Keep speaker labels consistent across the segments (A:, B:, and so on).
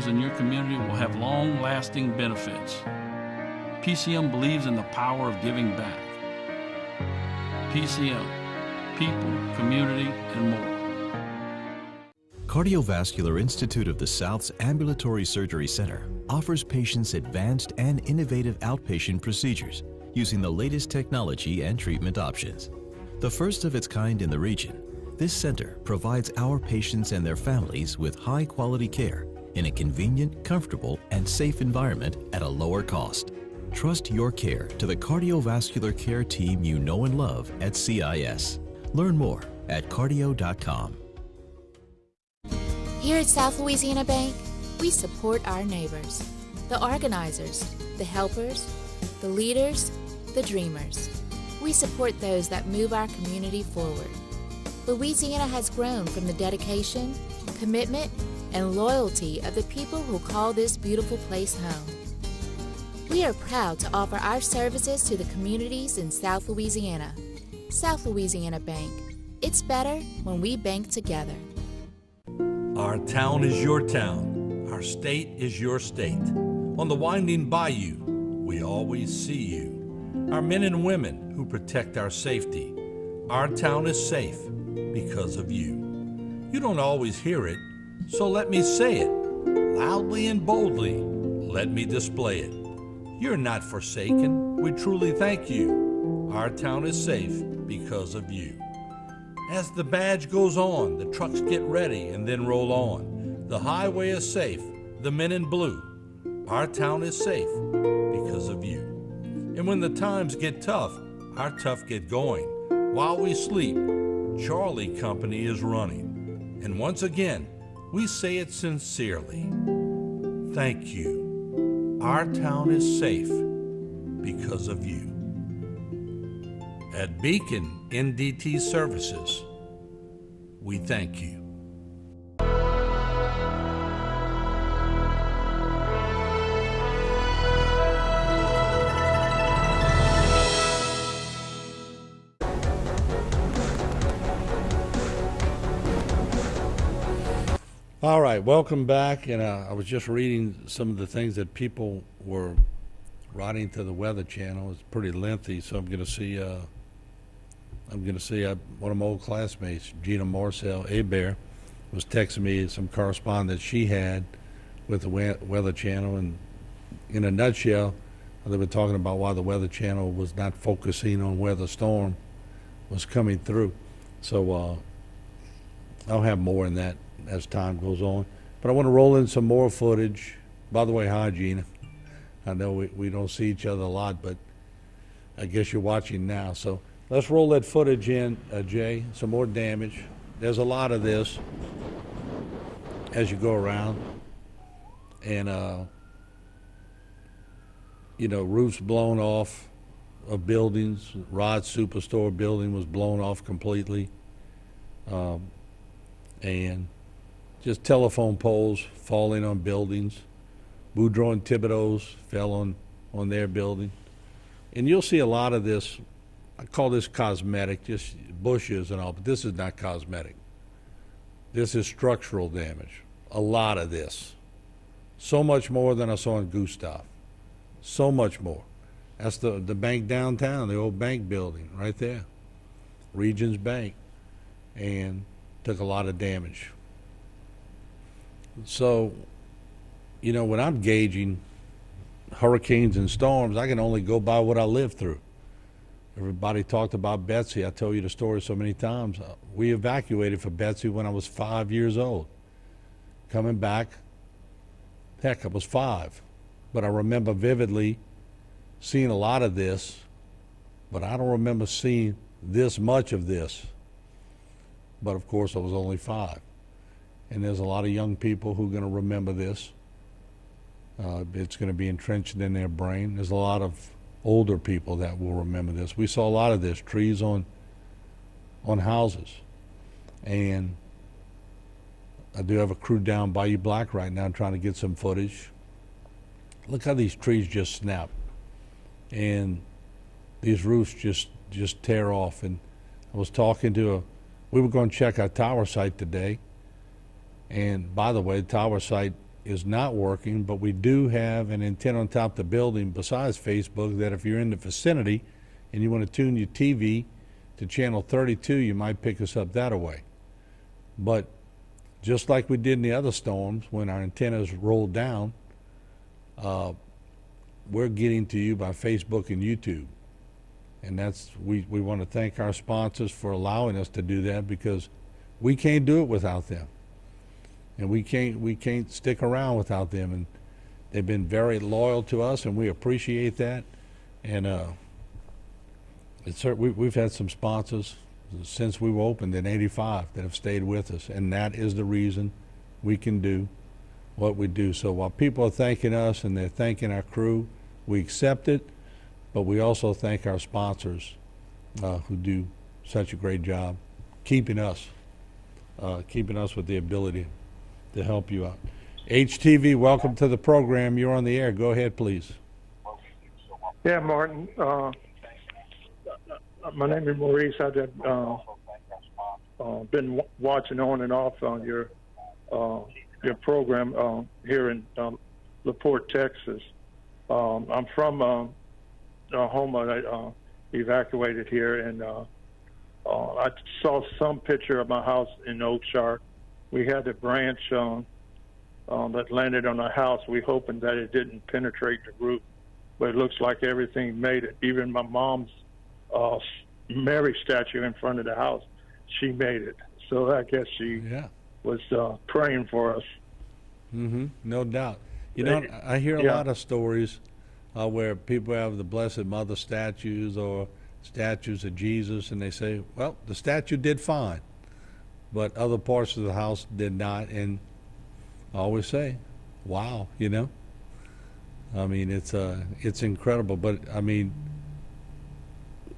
A: in your community will have long-lasting benefits. PCM believes in the power of giving back. PCM, people, community, and more.
B: Cardiovascular Institute of the South's Ambulatory Surgery Center offers patients advanced and innovative outpatient procedures using the latest technology and treatment options. The first of its kind in the region, this center provides our patients and their families with high-quality care in a convenient, comfortable, and safe environment at a lower cost. Trust your care to the cardiovascular care team you know and love at CIS. Learn more at cardio.com.
C: Here at South Louisiana Bank, we support our neighbors, the organizers, the helpers, the leaders, the dreamers. We support those that move our community forward. Louisiana has grown from the dedication, commitment, and loyalty of the people who call this beautiful place home. We are proud to offer our services to the communities in South Louisiana. South Louisiana Bank. It's better when we bank together.
D: Our town is your town. Our state is your state. On the winding bayou, we always see you. Our men and women who protect our safety. Our town is safe because of you. You don't always hear it, so let me say it. Loudly and boldly, let me display it. You're not forsaken. We truly thank you. Our town is safe because of you. As the badge goes on, the trucks get ready and then roll on. The highway is safe, the men in blue. Our town is safe because of you. And when the times get tough, our tough get going. While we sleep, Charlie Company is running. And once again, we say it sincerely. Thank you. Our town is safe because of you. At Beacon NDT Services, we thank you. All right, welcome back. And I was just reading some of the things that people were writing to the Weather Channel. It's pretty lengthy, so I'm going to see one of my old classmates, Gina Marcel Hebert, was texting me some correspondence she had with the Weather Channel. And in a nutshell, they were talking about why the Weather Channel was not focusing on where the storm was coming through. So I'll have more in that as time goes on. But I want to roll in some more footage. By the way, hi, Gina. I know we don't see each other a lot, but I guess you're watching now. So let's roll that footage in, Jay. Some more damage. There's a lot of this as you go around. And, roofs blown off of buildings. Rod Superstore building was blown off completely. And just telephone poles falling on buildings. Boudreaux and Thibodeau's fell on their building. And you'll see a lot of this. I call this cosmetic, just bushes and all, but this is not cosmetic. This is structural damage. A lot of this. So much more than I saw in Gustav. So much more. That's the bank downtown, the old bank building right there. Regions Bank. And took a lot of damage. So, when I'm gauging hurricanes and storms, I can only go by what I lived through. Everybody talked about Betsy. I told you the story so many times. We evacuated for Betsy when I was 5 years old. Coming back, heck, I was 5. But I remember vividly seeing a lot of this, but I don't remember seeing this much of this. But of course, I was only 5. And there's a lot of young people who are going to remember this. It's going to be entrenched in their brain. There's a lot of older people that will remember this. We saw a lot of this, trees on houses. And I do have a crew down Bayou Black right now trying to get some footage. Look how these trees just snap. And these roofs just tear off. And I was talking to we were going to check our tower site today. And by the way, the tower site is not working, but we do have an antenna on top of the building besides Facebook that if you're in the vicinity and you want to tune your TV to channel 32, you might pick us up that way. But just like we did in the other storms, when our antennas rolled down, we're getting to you by Facebook and YouTube. And that's, we want to thank our sponsors for allowing us to do that, because we can't do it without them. And we can't stick around without them. And they've been very loyal to us, and we appreciate that. And we've had some sponsors since we were opened in '85 that have stayed with us, and that is the reason we can do what we do. So while people are thanking us and they're thanking our crew, we accept it, but we also thank our sponsors who do such a great job keeping us with the ability to help you out. HTV, welcome to the program. You're on the air. Go ahead, please.
E: Yeah, Martin. My name is Maurice. I've been watching on and off on your program here in LaPorte, Texas. I'm from Oklahoma. I evacuated here, and I saw some picture of my house in Oakshire. We had a branch that landed on the house. We hoping that it didn't penetrate the roof, but it looks like everything made it. Even my mom's Mary statue in front of the house, she made it. So I guess she was praying for us.
D: No doubt. You know, I hear a lot of stories where people have the Blessed Mother statues or statues of Jesus, and they say, well, the statue did fine, but other parts of the house did not. And I always say, wow, you know. I mean, it's incredible. But I mean,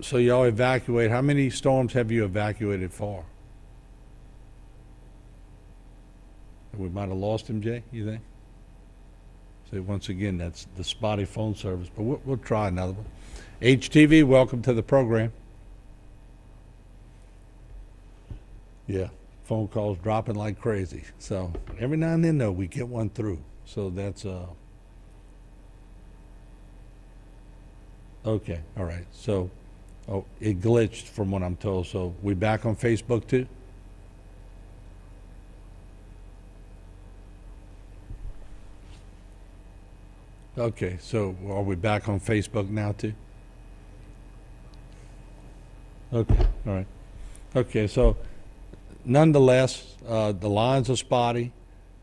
D: so y'all evacuate. How many storms have you evacuated for? We might have lost him, Jay, you think? So once again, that's the spotty phone service, but we'll try another one. HTV, welcome to the program. Yeah, phone calls dropping like crazy. So every now and then, though, we get one through. So that's okay. All right. So it glitched from what I'm told. So we back on Facebook too? Okay, so are we back on Facebook now too? Okay, all right. Okay, so nonetheless, the lines are spotty.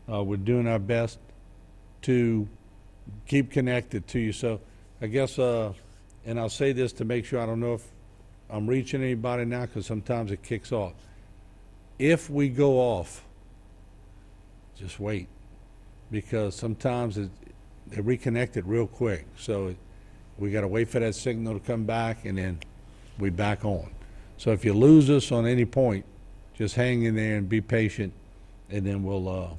D: We're doing our best to keep connected to you. So I guess, and I'll say this to make sure, I don't know if I'm reaching anybody now, because sometimes it kicks off. If we go off, just wait, because sometimes they reconnect it real quick. So we got to wait for that signal to come back, and then we back on. So if you lose us on any point, just hang in there and be patient, and then we'll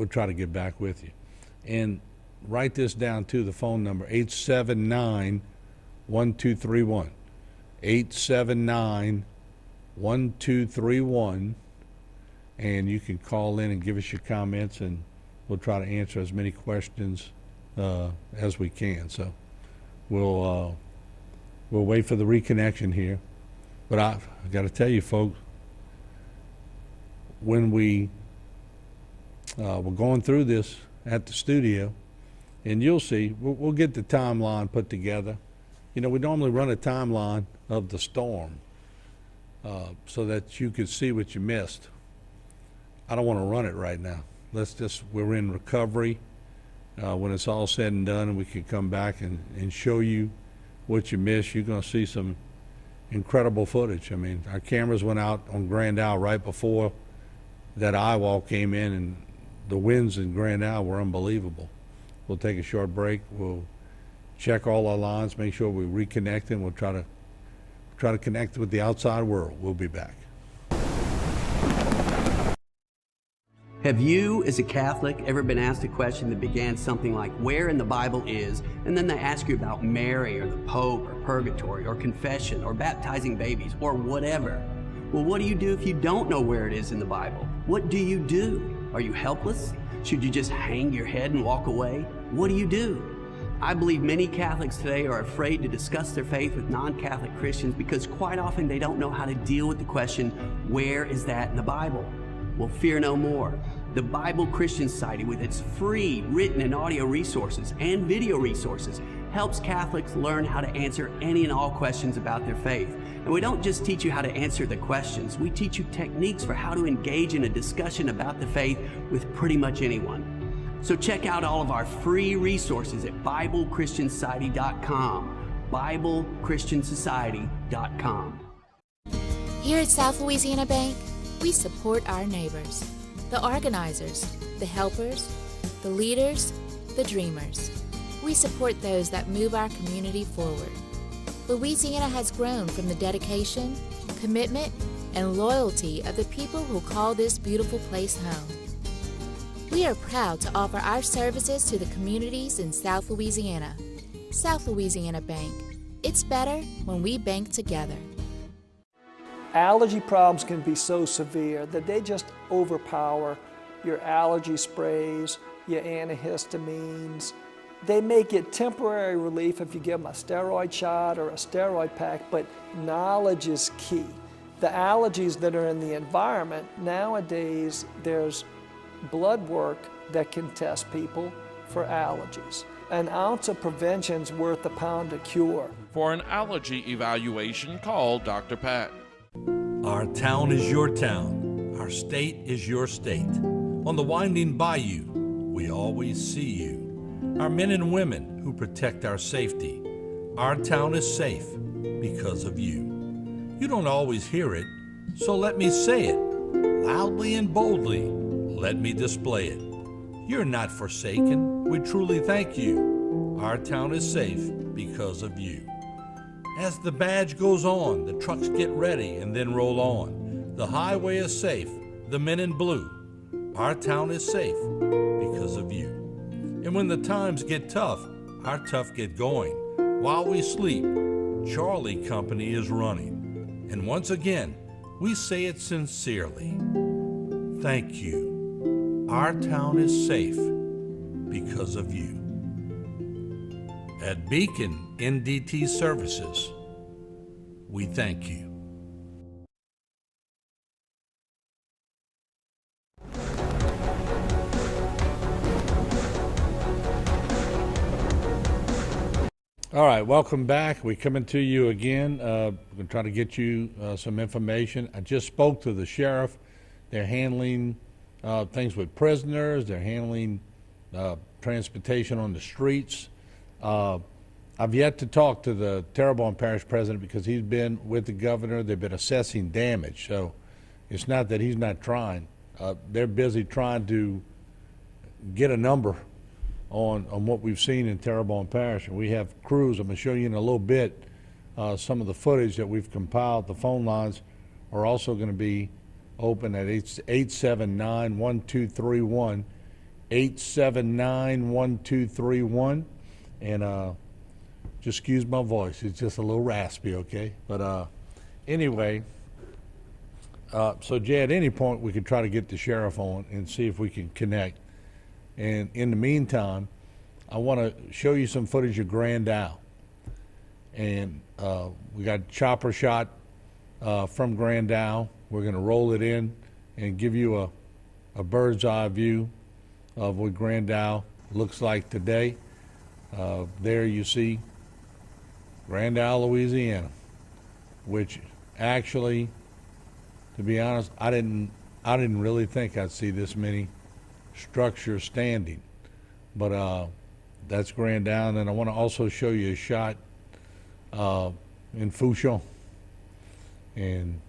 D: try to get back with you. And write this down too, the phone number, 879-1231. 879-1231. And you can call in and give us your comments, and we'll try to answer as many questions as we can. So we'll wait for the reconnection here. But I got to tell you, folks, when we were going through this at the studio, and you'll see, we'll get the timeline put together. You know, we normally run a timeline of the storm so that you could see what you missed. I don't want to run it right now. We're in recovery. When it's all said and done, and we can come back and show you what you missed, you're going to see some incredible footage. I mean, our cameras went out on Grand Isle right before that eye wall came in, and the winds in Grand Isle were unbelievable. We'll take a short break. We'll check all our lines, make sure we reconnect, and we'll try to connect with the outside world. We'll be back.
F: Have you, as a Catholic, ever been asked a question that began something like, where in the Bible is, and then they ask you about Mary or the Pope or purgatory or confession or baptizing babies or whatever? Well, what do you do if you don't know where it is in the Bible? What do? Are you helpless? Should you just hang your head and walk away? What do? I believe many Catholics today are afraid to discuss their faith with non-Catholic Christians because quite often they don't know how to deal with the question, where is that in the Bible? Well, fear no more. The Bible Christian Society, with its free written and audio resources and video resources, helps Catholics learn how to answer any and all questions about their faith. And we don't just teach you how to answer the questions, we teach you techniques for how to engage in a discussion about the faith with pretty much anyone. So check out all of our free resources at BibleChristianSociety.com, BibleChristianSociety.com.
C: Here at South Louisiana Bank, we support our neighbors, the organizers, the helpers, the leaders, the dreamers. We support those that move our community forward. Louisiana has grown from the dedication, commitment, and loyalty of the people who call this beautiful place home. We are proud to offer our services to the communities in South Louisiana. South Louisiana Bank. It's better when we bank together.
G: Allergy problems can be so severe that they just overpower your allergy sprays, your antihistamines. They may get temporary relief if you give them a steroid shot or a steroid pack, but knowledge is key. The allergies that are in the environment, nowadays there's blood work that can test people for allergies. An ounce of prevention is worth a pound of cure.
H: For an allergy evaluation, call Dr. Pat.
I: Our town is your town. Our state is your state. On the winding bayou, we always see you. Our men and women who protect our safety. Our town is safe because of you. You don't always hear it, so let me say it loudly and boldly. Let me display it. You're not forsaken. We truly thank you. Our town is safe because of you. As the badge goes on, the trucks get ready and then roll on. The highway is safe, the men in blue. Our town is safe because of you. And when the times get tough, our tough get going. While we sleep, Charlie Company is running. And once again, we say it sincerely. Thank you. Our town is safe because of you. At Beacon NDT Services, we thank you.
D: All right, welcome back. We're coming to you again. We're going to try to get you some information. I just spoke to the sheriff. They're handling things with prisoners. They're handling transportation on the streets. I've yet to talk to the Terrebonne Parish president because he's been with the governor. They've been assessing damage. So it's not that he's not trying. They're busy trying to get a number on what we've seen in Terrebonne Parish. And we have crews. I'm going to show you in a little bit some of the footage that we've compiled. The phone lines are also going to be open at 879-1231, 879-1231. And just excuse my voice. It's just a little raspy, okay? But anyway, so Jay, at any point we could try to get the sheriff on and see if we can connect. And in the meantime, I want to show you some footage of Grand Isle. And we got chopper shot from Grand Isle. We're going to roll it in and give you a bird's eye view of what Grand Isle looks like today. There you see Grand Isle, Louisiana, which actually, to be honest, I didn't really think I'd see this many structures standing, but that's Grand Isle. And I want to also show you a shot in Fouchon. And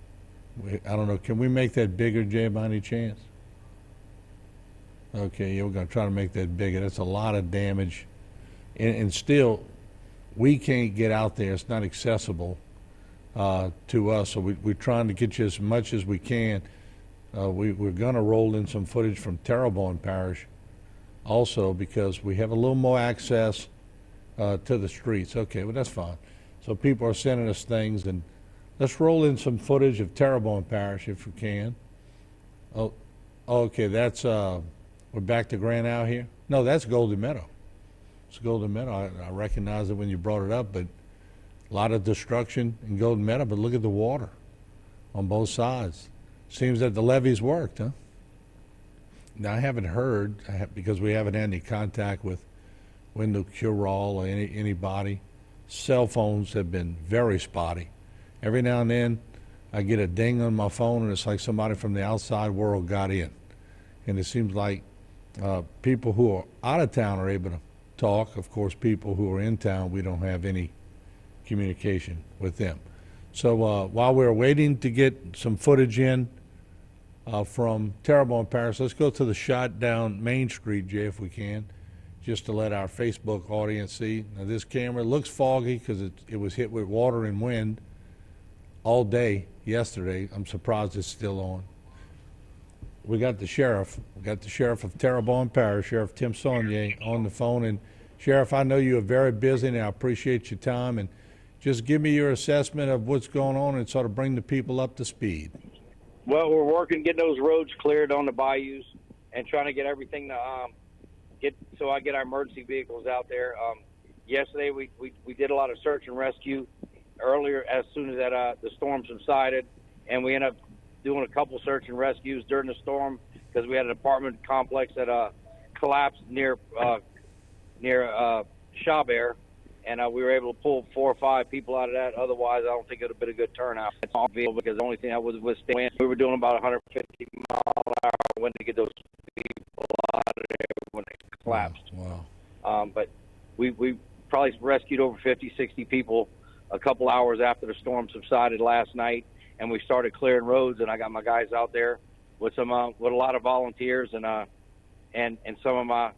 D: I don't know, can we make that bigger, Jay, by any chance? Okay, yeah, we're going to try to make that bigger. That's a lot of damage. And still, we can't get out there. It's not accessible to us. So we're trying to get you as much as we can. We're going to roll in some footage from Terrebonne Parish also because we have a little more access to the streets. Okay, well, that's fine. So people are sending us things, and let's roll in some footage of Terrebonne Parish if we can. Oh, okay, that's, well, We're back to Grand out here. No, that's Golden Meadow. It's Golden Meadow. I recognize it when you brought it up, but a lot of destruction in Golden Meadow. But look at the water on both sides. Seems that the levees worked, huh? Now, I haven't heard, because we haven't had any contact with Window Curall or anybody. Cell phones have been very spotty. Every now and then, I get a ding on my phone, and it's like somebody from the outside world got in. And it seems like people who are out of town are able to talk. Of course, people who are in town, we don't have any communication with them. So while we're waiting to get some footage in from Terrebonne Parish, let's go to the shot down Main Street, Jay, if we can, just to let our Facebook audience see. Now, this camera looks foggy because it was hit with water and wind all day yesterday. I'm surprised it's still on. We got the sheriff. We got the sheriff of Terrebonne Parish, Sheriff Tim Saunier, on the phone. And Sheriff, I know you are very busy, and I appreciate your time. And just give me your assessment of what's going on and sort of bring the people up to speed.
J: Well, we're working getting those roads cleared on the bayous and trying to get everything to so I get our emergency vehicles out there. Yesterday we did a lot of search and rescue earlier as soon as the storm subsided, and we ended up doing a couple search and rescues during the storm because we had an apartment complex that collapsed near Chabert, and we were able to pull 4 or 5 people out of that. Otherwise, I don't think it would have been a good turnout. It's all because the only thing that was withstand. We were doing about 150 mile an hour wind to get those people out of there when it collapsed.
D: Wow.
J: But we probably rescued over 50, 60 people a couple hours after the storm subsided last night, and we started clearing roads. And I got my guys out there with with a lot of volunteers and some of our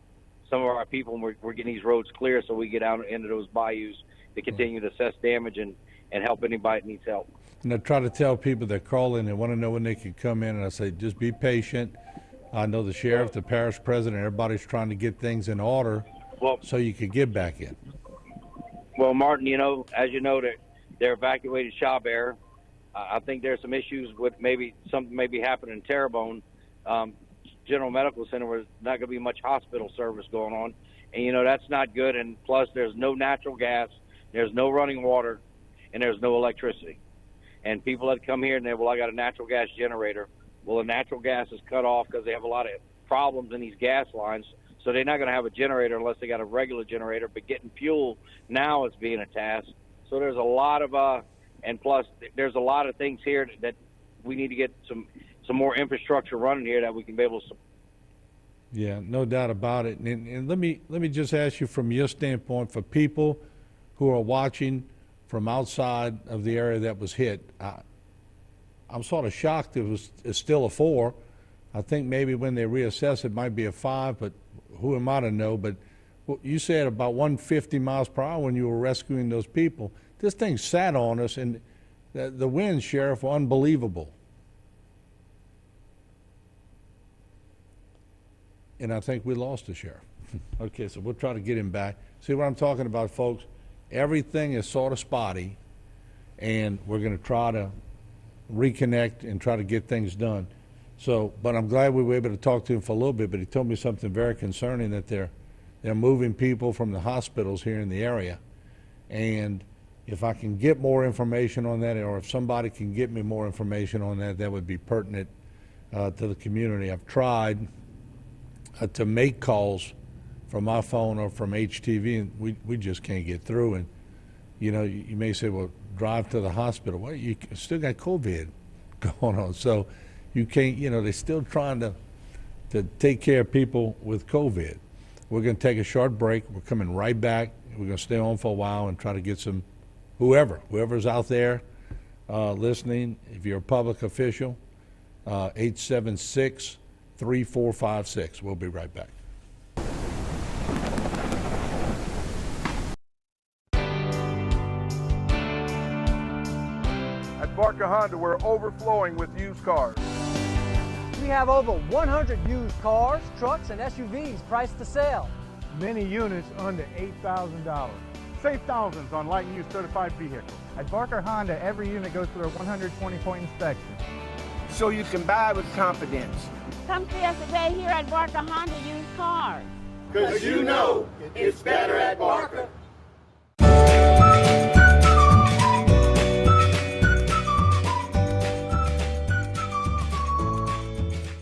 J: people, and we're getting these roads clear so we get out into those bayous to continue to assess damage and help anybody that needs help.
D: And I try to tell people that call in, they want to know when they can come in, and I say, just be patient. I know the sheriff, the parish president, everybody's trying to get things in order so you could get back in.
J: Well, Martin, as you know, they're evacuated Chabert. I think there's some issues with maybe something maybe happening in Terrebonne. General Medical Center, where there's not going to be much hospital service going on. And, that's not good. And plus, there's no natural gas, there's no running water, and there's no electricity. And people that come here and I got a natural gas generator. Well, the natural gas is cut off because they have a lot of problems in these gas lines. So they're not going to have a generator unless they got a regular generator. But getting fuel now is being a task. So there's a lot of, and plus, there's a lot of things here that we need to get some more infrastructure running here that we can be able to.
D: Yeah, no doubt about it. And let me just ask you from your standpoint, for people who are watching from outside of the area that was hit, I'm sort of shocked it's still a 4. I think maybe when they reassess it might be a 5, but who am I to know? But you said about 150 miles per hour when you were rescuing those people. This thing sat on us, and the winds, Sheriff, were unbelievable. And I think we lost the sheriff. Okay, so we'll try to get him back. See what I'm talking about, folks? Everything is sort of spotty, and we're going to try to reconnect and try to get things done. So, but I'm glad we were able to talk to him for a little bit, but he told me something very concerning, that they're moving people from the hospitals here in the area. And if I can get more information on that, or if somebody can get me more information on that, that would be pertinent to the community. I've tried to make calls from my phone or from HTV, and we just can't get through. And you may say, well, drive to the hospital. Well, you still got COVID going on, so you can't. They're still trying to take care of people with COVID. We're going to take a short break. We're coming right back. We're going to stay on for a while and try to get some whoever's out there listening. If you're a public official, 876-3456. We'll be right back.
K: At Barker Honda, we're overflowing with used cars.
L: We have over 100 used cars, trucks, and SUVs priced to sell.
K: Many units under $8,000. Save thousands on light and used certified vehicles.
M: At Barker Honda, every unit goes through a 120-point inspection.
N: So you can buy with confidence.
M: Come see us today here at Barker Honda Used Cars.
N: Because you know it's better at Barker.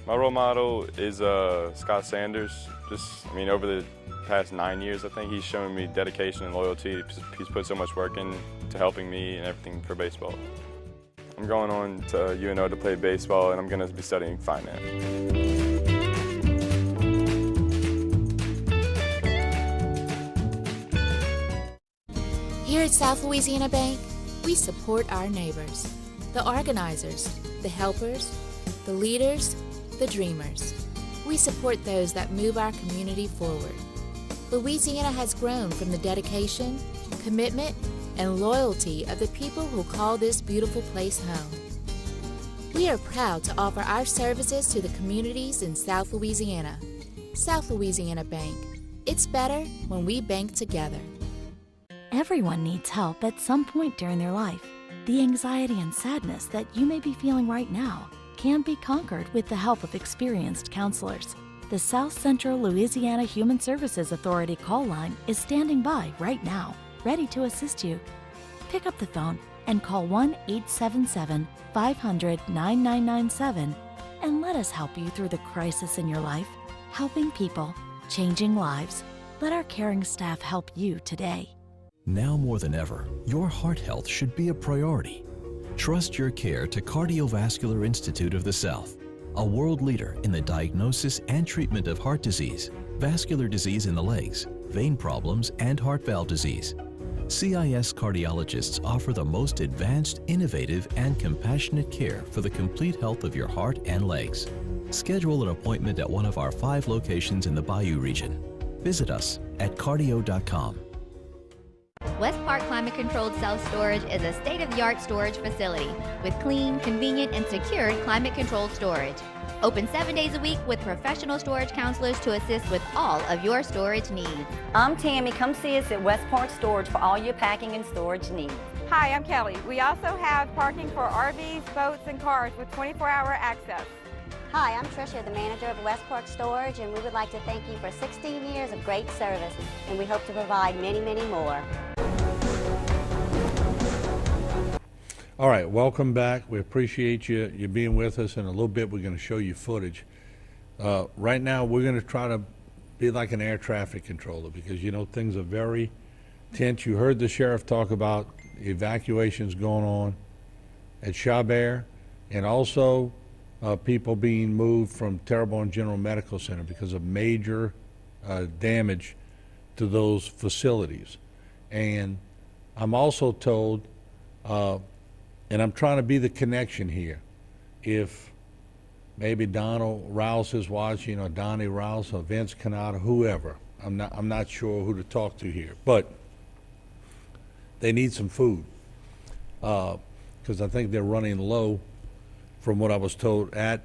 O: My role model is Scott Sanders. Over the past 9 years, I think he's shown me dedication and loyalty. He's put so much work into helping me and everything for baseball. I'm going on to UNO to play baseball, and I'm going to be studying finance.
C: Here at South Louisiana Bank, we support our neighbors, the organizers, the helpers, the leaders, the dreamers. We support those that move our community forward. Louisiana has grown from the dedication, commitment, and loyalty of the people who call this beautiful place home. We are proud to offer our services to the communities in South Louisiana. South Louisiana Bank. It's better when we bank together.
P: Everyone needs help at some point during their life. The anxiety and sadness that you may be feeling right now can be conquered with the help of experienced counselors. The South Central Louisiana Human Services Authority call line is standing by right now, ready to assist you. Pick up the phone and call 1-877-500-9997 and let us help you through the crisis in your life. Helping people, changing lives. Let our caring staff help you today.
B: Now more than ever, your heart health should be a priority. Trust your care to Cardiovascular Institute of the South, a world leader in the diagnosis and treatment of heart disease, vascular disease in the legs, vein problems, and heart valve disease. CIS cardiologists offer the most advanced, innovative, and compassionate care for the complete health of your heart and legs. Schedule an appointment at one of our 5 locations in the Bayou region. Visit us at cardio.com.
Q: West Park Climate Controlled Self-Storage is a state-of-the-art storage facility with clean, convenient, and secured climate-controlled storage. Open 7 days a week with professional storage counselors to assist with all of your storage needs.
R: I'm Tammy. Come see us at West Park Storage for all your packing and storage needs.
S: Hi, I'm Kelly. We also have parking for RVs, boats, and cars with 24-hour access.
T: Hi, I'm Tricia, the manager of West Park Storage, and we would like to thank you for 16 years of great service, and we hope to provide many, many more.
D: All right, welcome back. We appreciate you being with us. In a little bit, we're going to show you footage. Right now, we're going to try to be like an air traffic controller because, you know, things are very tense. You heard the sheriff talk about evacuations going on at Chabert and also people being moved from Terrebonne General Medical Center because of major damage to those facilities. And I'm also told, and I'm trying to be the connection here, if maybe Donald Rouse is watching, or Donnie Rouse, or Vince Canada, whoever, I'm not sure who to talk to here, but they need some food because I think they're running low from what I was told at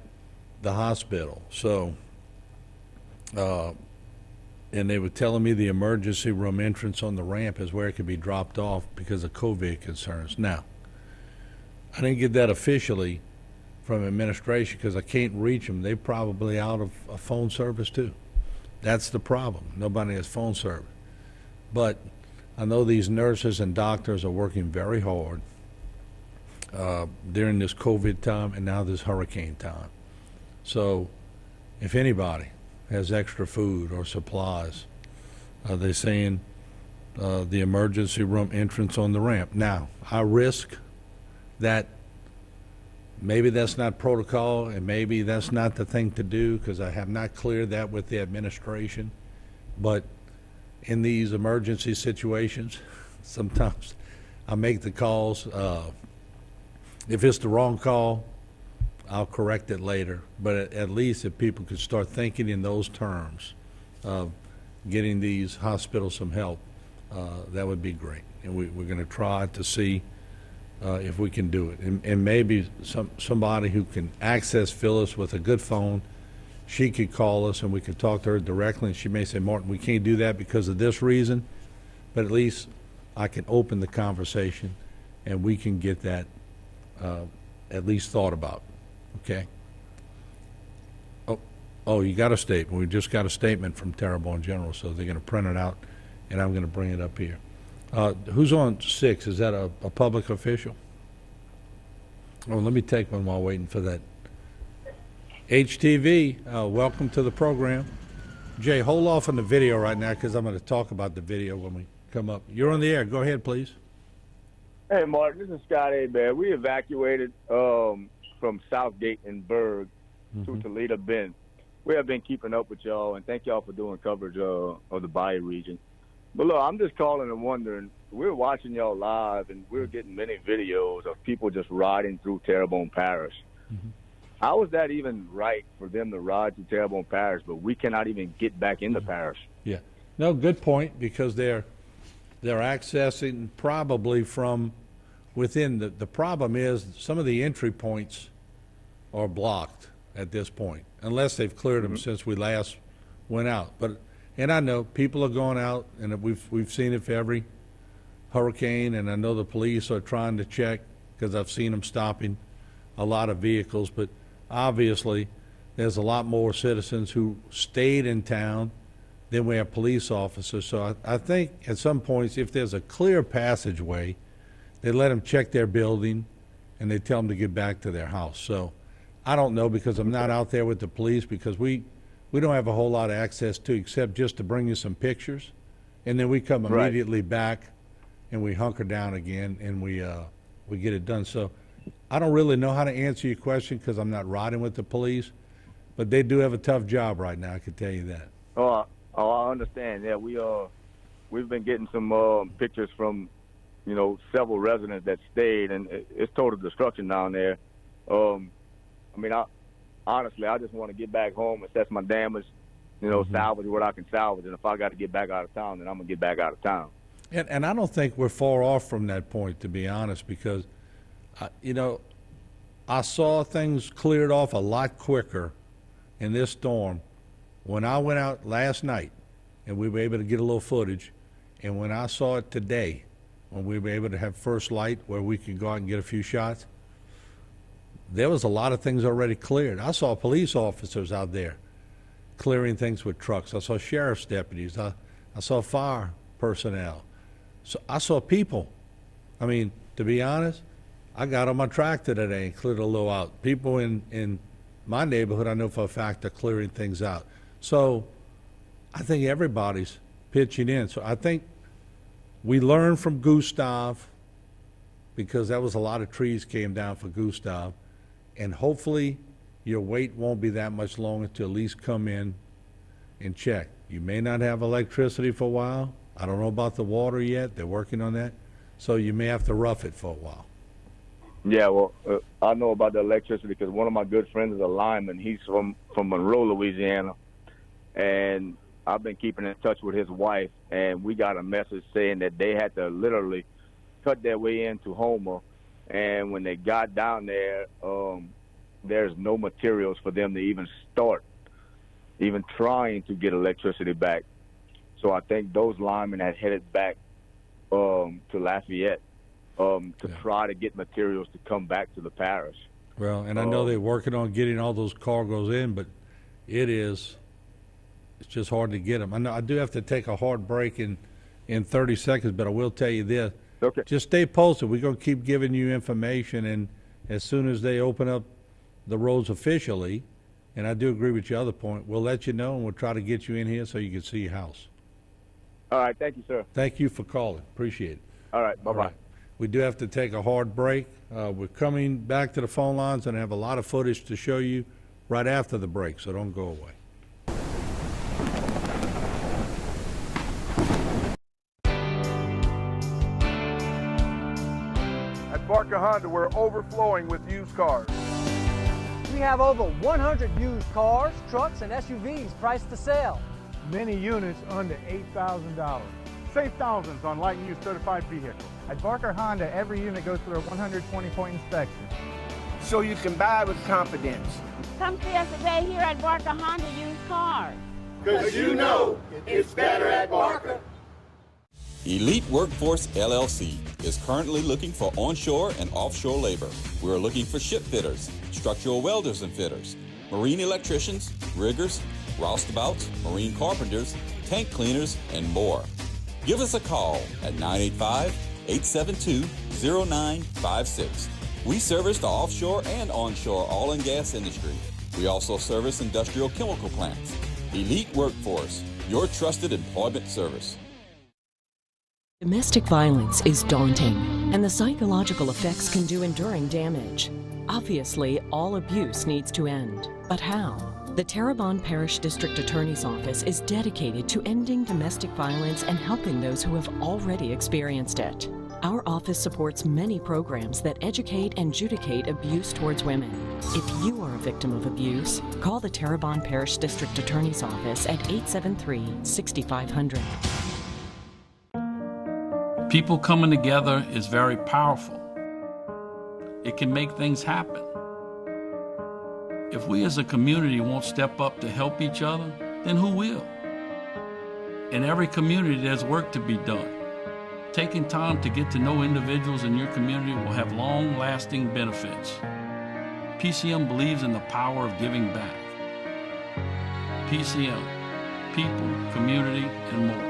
D: the hospital. So, and they were telling me the emergency room entrance on the ramp is where it could be dropped off because of COVID concerns. Now, I didn't get that officially from administration because I can't reach them. They're probably out of a phone service too. That's the problem. Nobody has phone service. But I know these nurses and doctors are working very hard during this COVID time and now this hurricane time. So if anybody has extra food or supplies, they're saying the emergency room entrance on the ramp. Now, I risk that maybe that's not protocol and maybe that's not the thing to do because I have not cleared that with the administration. But in these emergency situations, sometimes I make the calls. If it's the wrong call, I'll correct it later. But at least if people could start thinking in those terms of getting these hospitals some help, that would be great. And we're going to try to see if we can do it. And maybe somebody who can access Phyllis with a good phone, she could call us and we could talk to her directly. And she may say, Martin, we can't do that because of this reason. But at least I can open the conversation and we can get that at least thought about. Okay? Oh, Oh, you got a statement. We just got a statement from Terrebonne General, so they're going to print it out, and I'm going to bring it up here. Who's on 6? Is that a public official? Oh, let me take one while waiting for that. HTV, welcome to the program. Jay, hold off on the video right now because I'm going to talk about the video when we come up. You're on the air. Go ahead, please.
U: Hey, Martin, this is Scott A. Bear. We evacuated from Southgate and Berg to Toledo Bend. We have been keeping up with y'all, and thank y'all for doing coverage of the Bayou region. But look, I'm just calling and wondering, we're watching y'all live, and we're getting many videos of people just riding through Terrebonne Parish. How is that even right for them to ride through Terrebonne Parish, but we cannot even get back in the parish?
D: Yeah. No, good point, because they're accessing probably from within. The problem is some of the entry points are blocked at this point, unless they've cleared them since we last went out. And I know people are going out, and we've seen it for every hurricane, and I know the police are trying to check because I've seen them stopping a lot of vehicles, but obviously there's a lot more citizens who stayed in town than we have police officers. So I think at some points, if there's a clear passageway, they let them check their building and they tell them to get back to their house. So I don't know, because I'm not out there with the police, because we don't have a whole lot of access to, except just to bring you some pictures, and then we come immediately back and we hunker down again and we get it done. So I don't really know how to answer your question because I'm not riding with the police, but they do have a tough job right now, I can tell you that.
U: Oh, I understand. Yeah, we've been getting some pictures from, several residents that stayed, and it's total destruction down there. Honestly, I just want to get back home, assess my damage, salvage what I can salvage, and if I got to get back out of town, then I'm gonna get back out of town.
D: And I don't think we're far off from that point, to be honest, because I saw things cleared off a lot quicker in this storm when I went out last night and we were able to get a little footage, and when I saw it today, when we were able to have first light where we could go out and get a few shots, there was a lot of things already cleared. I saw police officers out there clearing things with trucks. I saw sheriff's deputies. I saw fire personnel. So I saw people. I mean, to be honest, I got on my tractor today and cleared a little out. People in my neighborhood, I know for a fact, are clearing things out. So I think everybody's pitching in. So I think we learned from Gustav, because that was a lot of trees came down for Gustav, and hopefully your wait won't be that much longer to at least come in and check. You may not have electricity for a while. I don't know about the water yet. They're working on that. So you may have to rough it for a while.
U: Yeah, well, I know about the electricity because one of my good friends is a lineman. He's from Monroe, Louisiana, and I've been keeping in touch with his wife, and we got a message saying that they had to literally cut their way into Homer, and when they got down there, there's no materials for them to even start, even trying to get electricity back. So I think those linemen had headed back to Lafayette to try to get materials to come back to the parish.
D: Well, and I know they're working on getting all those cargoes in, but it's just hard to get them. I know I do have to take a hard break in 30 seconds, but I will tell you this.
U: Okay.
D: Just stay posted. We're going to keep giving you information, and as soon as they open up the roads officially, and I do agree with your other point, we'll let you know, and we'll try to get you in here so you can see your house.
U: All right. Thank you, sir.
D: Thank you for calling. Appreciate it.
U: All right. Bye-bye.
D: All right. We do have to take a hard break. We're coming back to the phone lines and have a lot of footage to show you right after the break, so don't go away.
K: At Barker Honda, we're overflowing with used cars.
L: We have over 100 used cars, trucks, and SUVs priced to sell.
K: Many units under $8,000. Save thousands on light and used certified vehicles.
V: At Barker Honda, every unit goes through a 120-point inspection.
N: So you can buy with confidence.
M: Come see us today here at Barker Honda Used Cars.
N: Because you know it's better at Barker.
W: Elite Workforce LLC is currently looking for onshore and offshore labor. We're looking for ship fitters, structural welders and fitters, marine electricians, riggers, roustabouts, marine carpenters, tank cleaners, and more. Give us a call at 985-872-0956. We service the offshore and onshore oil and gas industry. We also service industrial chemical plants. Elite Workforce, your trusted employment service.
A: Domestic violence is daunting, and the psychological effects can do enduring damage. Obviously, all abuse needs to end. But how? The Terrebonne Parish District Attorney's Office is dedicated to ending domestic violence and helping those who have already experienced it. Our office supports many programs that educate and adjudicate abuse towards women. If you are a victim of abuse, call the Terrebonne Parish District Attorney's Office at 873-6500.
E: People coming together is very powerful. It can make things happen. If we as a community won't step up to help each other, then who will? In every community, there's work to be done. Taking time to get to know individuals in your community will have long-lasting benefits. PCM believes in the power of giving back. PCM, people, community, and more.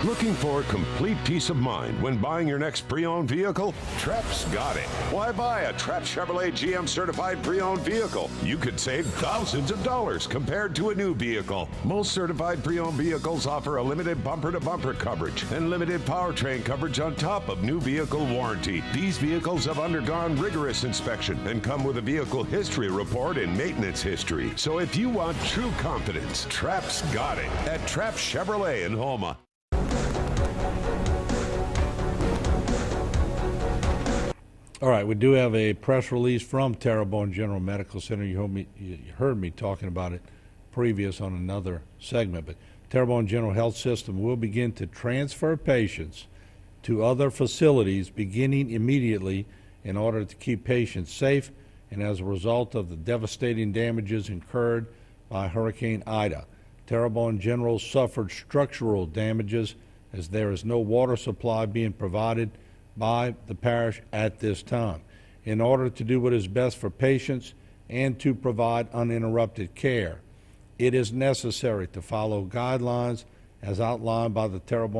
F: Looking for complete peace of mind when buying your next pre-owned vehicle? Trap's got it. Why buy a Trap Chevrolet GM certified pre-owned vehicle? You could save thousands of dollars compared to a new vehicle. Most certified pre-owned vehicles offer a limited bumper-to-bumper coverage and limited powertrain coverage on top of new vehicle warranty. These vehicles have undergone rigorous inspection and come with a vehicle history report and maintenance history. So if you want true confidence, Trap's got it at Trap Chevrolet in Houma.
D: All right, we do have a press release from Terrebonne General Medical Center. You heard me talking about it previous on another segment, but Terrebonne General Health System will begin to transfer patients to other facilities beginning immediately in order to keep patients safe and as a result of the devastating damages incurred by Hurricane Ida. Terrebonne General suffered structural damages as there is no water supply being provided by the parish at this time. In order to do what is best for patients and to provide uninterrupted care, it is necessary to follow guidelines as outlined by the Terrebonne